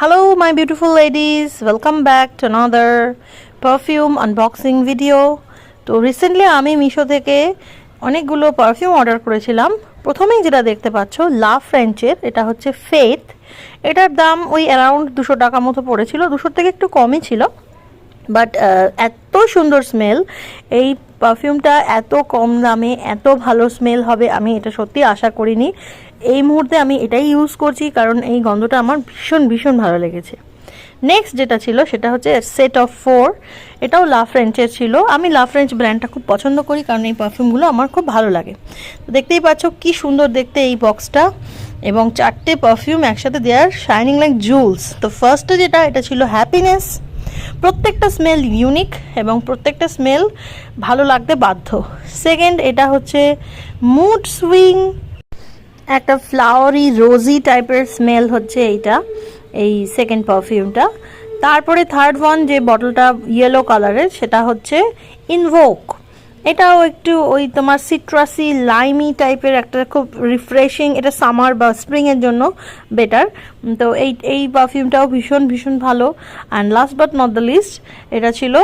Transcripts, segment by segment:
Hello my beautiful ladies, welcome back to another perfume unboxing video. তো recently আমি মিশো থেকে অনেকগুলো পারফিউম অর্ডার করেছিলাম। প্রথমেই যেটা দেখতে পাচ্ছ লা ফ্রেঞ্চের, এটা হচ্ছে ফেথ। এটার দাম ওই অ্যারাউন্ড 200 টাকা মতো পড়েছিল, 200 থেকে একটু কমই ছিল। বাট এত সুন্দর স্মেল, এই পারফিউমটা এত কম দামে এত ভালো স্মেল হবে আমি এটা সত্যি আশা করিনি। এই মুহূর্তে আমি এটাই ইউজ করছি কারণ এই গন্ধটা আমার ভীষণ ভীষণ ভালো লেগেছে। নেক্সট যেটা ছিল সেটা হচ্ছে সেট অফ 4, এটাও লা ফ্রেঞ্চের ছিল। আমি লা ফ্রেঞ্চ ব্র্যান্ডটা খুব পছন্দ করি কারণ এই পারফিউমগুলো আমার খুব ভালো লাগে। তো দেখতেই পাচ্ছ কি সুন্দর দেখতে এই বক্সটা, এবং 4টে পারফিউম একসাথে দেয়ার শাইনিং লাইক জুলস। তো ফার্স্টে যেটা, এটা ছিল হ্যাপিনেস। প্রত্যেকটা স্মেল ইউনিক এবং প্রত্যেকটা স্মেল ভালো লাগতে বাধ্য। সেকেন্ড, এটা হচ্ছে মুড সুইং, একটা ফ্লাওয়ারি রোজি টাইপের স্মেল হচ্ছে এইটা, এই সেকেন্ড পারফিউমটা। তারপরে থার্ড ওয়ান, যে বটলটা ইয়েলো কালারের, সেটা হচ্ছে ইনভোক। এটাও একটু ওই তোমার সিট্রাসি লাইমি টাইপের একটা, খুব রিফ্রেশিং। এটা সামার বা স্প্রিংয়ের জন্য বেটার। তো এই পারফিউমটাও ভীষণ ভীষণ ভালো। And last but not the least, এটা ছিল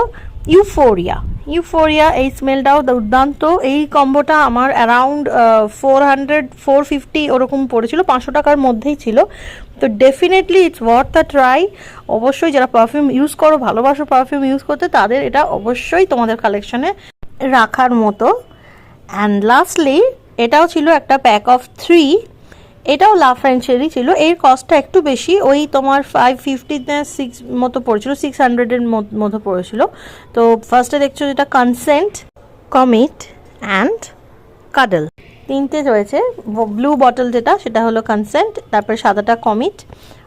ইউফোরিয়া। এই স্মেলটাও দুর্দান্ত। এই কম্বোটা আমার অ্যারাউন্ড 450 ওরকম পড়েছিল, 500 টাকার মধ্যেই ছিল। তো definitely it's worth the try. অবশ্যই যারা পারফিউম ইউজ করো, ভালোবাসো পারফিউম ইউজ করতে, তাদের এটা অবশ্যই তোমাদের কালেকশনে রাখার মতো। অ্যান্ড লাস্টলি, এটাও ছিল একটা প্যাক অফ 3, এটাও লা ফ্রেঞ্চেরই ছিল। এর কস্টটা একটু বেশি, ওই তোমার 550 মতো পড়েছিল, 600-এর মতো পড়েছিল। তো ফার্স্টে দেখছো যেটা কনসেন্ট, কমিট অ্যান্ড কাডল, তিনটে রয়েছে। ব্লু বটল যেটা, সেটা হলো কনসেন্ট, তারপরে সাদাটা কমিট,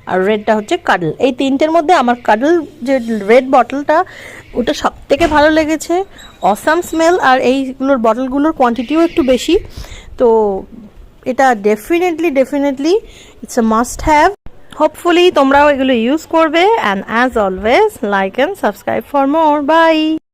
আর রেডটা হচ্ছে কাডল। এই তিনটের মধ্যে আমার কাডল যে রেড বটলটা, ওটা সব থেকে ভালো লেগেছে। অসাম স্মেল, আর এইগুলোর বটলগুলোর কোয়ান্টিটিও একটু বেশি। তো এটা definitely it's a must have. Hopefully তোমরাও এগুলো ইউজ করবে। And as always, like and subscribe for more. By.